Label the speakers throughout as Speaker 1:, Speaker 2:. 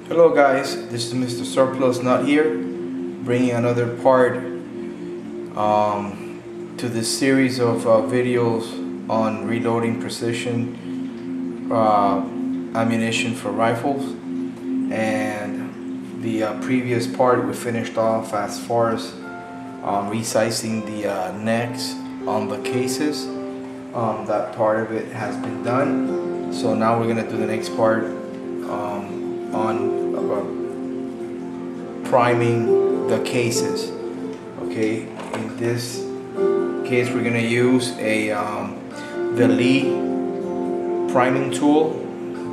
Speaker 1: Hello guys, this is Mr. Surplus Nut here, bringing another part to this series of videos on reloading precision ammunition for rifles. And the previous part we finished off as far as resizing the necks on the cases. That part of it has been done, so now we're going to do the next part on priming the cases. Okay, in this case we're going to use the Lee priming tool.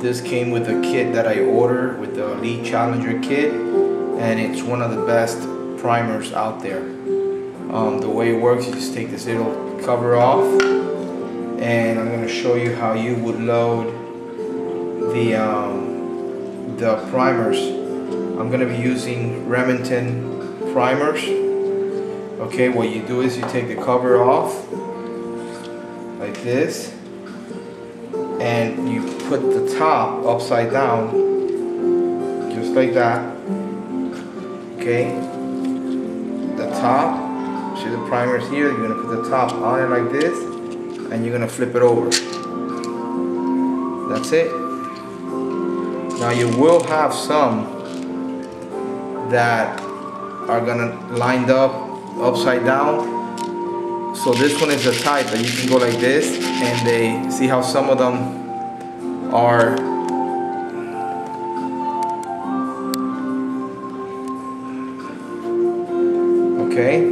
Speaker 1: This came with the kit that I ordered with the Lee Challenger kit, and it's one of the best primers out there. The way it works, you just take this little cover off, and I'm going to show you how you would load the primers. I'm going to be using Remington primers. Okay, what you do is you take the cover off like this, and you put the top upside down just like that. Okay, the top, see the primers here, you're going to put the top on it like this, and you're going to flip it over. That's it. Now you will have some that are gonna lined up upside down. So this one is the type that you can go like this, and they see how some of them are okay.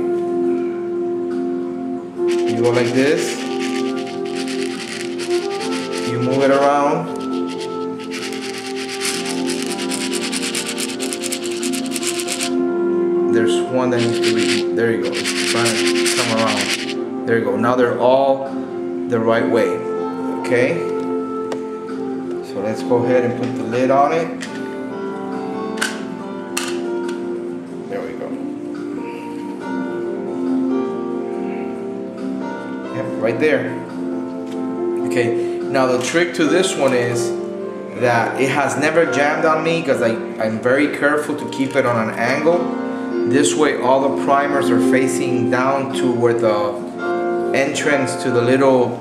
Speaker 1: You go like this, you move it around. There's one that needs to be, there you go, it's trying to come around. There you go, now they're all the right way. Okay, so let's go ahead and put the lid on it. There we go. Yep, right there. Okay, now the trick to this one is that it has never jammed on me because I'm very careful to keep it on an angle. This way all the primers are facing down to where the entrance to the little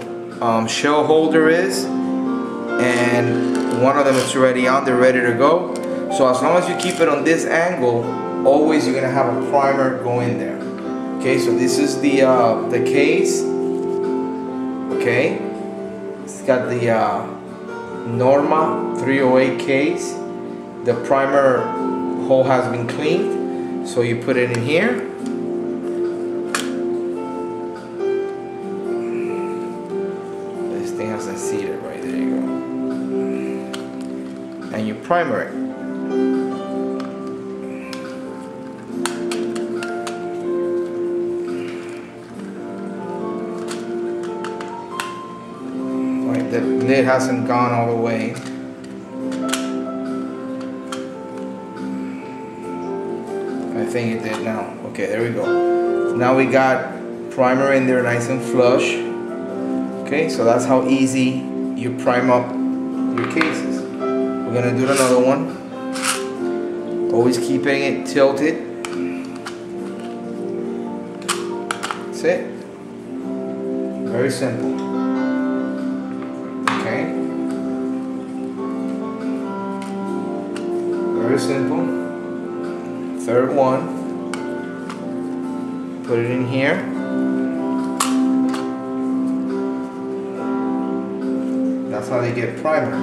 Speaker 1: shell holder is, and one of them is already on there ready to go. So as long as you keep it on this angle, always you're gonna have a primer go in there. Okay, so this is the case. Okay, it's got the Norma 308 case. The primer hole has been cleaned. So you put it in here. This thing has a seater right there, you go. And you primer it. Right, the lid hasn't gone all the way. I think it did now. Okay, there we go. Now we got primer in there nice and flush. Okay, so that's how easy you prime up your cases. We're gonna do another one. Always keeping it tilted. That's it. Very simple. Okay. Very simple. Third one, put it in here. That's how they get primer.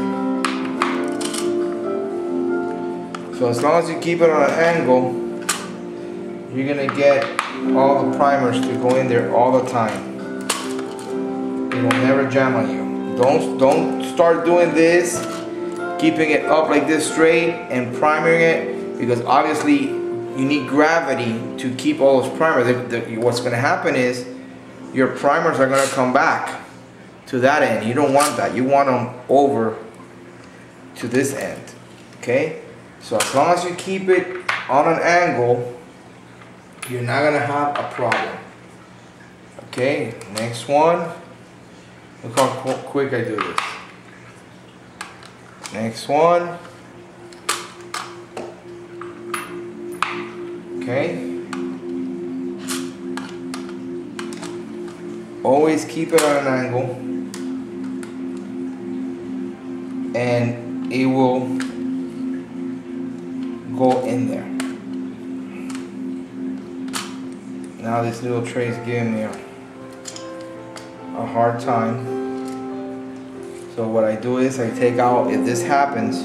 Speaker 1: So as long as you keep it on an angle, you're gonna get all the primers to go in there all the time. It will never jam on you. Don't start doing this, keeping it up like this straight and priming it, because obviously you need gravity to keep all those primers. What's going to happen is your primers are going to come back to that end. You don't want that. You want them over to this end. Okay? So as long as you keep it on an angle, you're not going to have a problem. Okay? Next one. Look how quick I do this. Next one. Okay. Always keep it on an angle, and it will go in there. Now this little tray is giving me a hard time. So what I do is I take out, if this happens,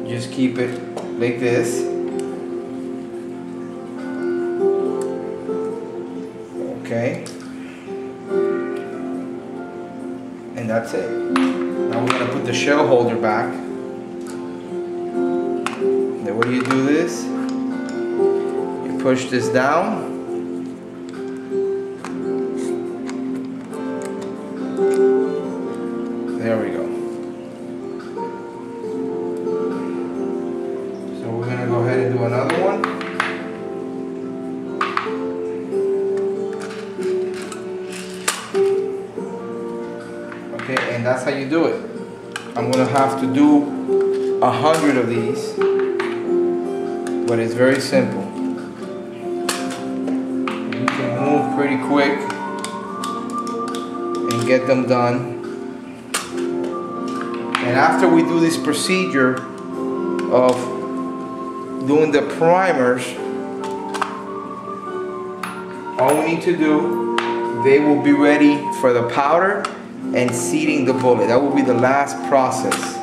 Speaker 1: just keep it like this. Okay. And that's it. Now we're going to put the shell holder back. The way you do this, you push this down. There we go. So we're going to go ahead and do another one. Okay, and that's how you do it. I'm going to have to do 100 of these, but it's very simple. You can move pretty quick and get them done. And after we do this procedure of doing the primers, all we need to do, they will be ready for the powder and seating the bullet. That will be the last process.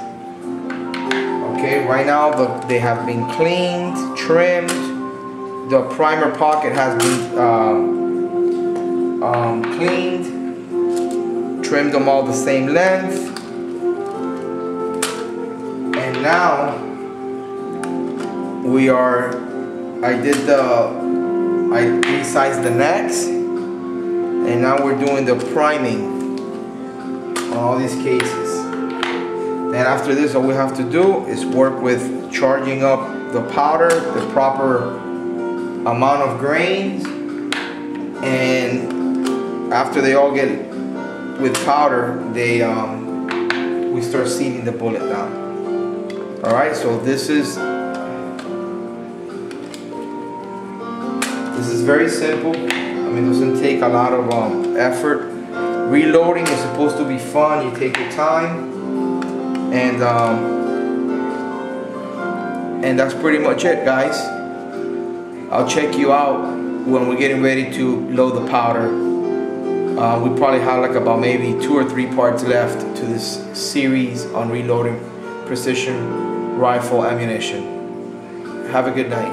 Speaker 1: Okay, right now they have been cleaned, trimmed. The primer pocket has been cleaned, trimmed them all the same length. And now I resized the necks, and now we're doing the priming on all these cases. Then after this, all we have to do is work with charging up the powder, the proper amount of grains, and after they all get with powder, we start seating the bullet down. All right, so this is very simple. I mean, it doesn't take a lot of effort. Reloading is supposed to be fun. You take your time, and that's pretty much it, guys. I'll check you out when we're getting ready to load the powder. We probably have like about maybe 2 or 3 parts left to this series on reloading precision rifle ammunition. Have a good night.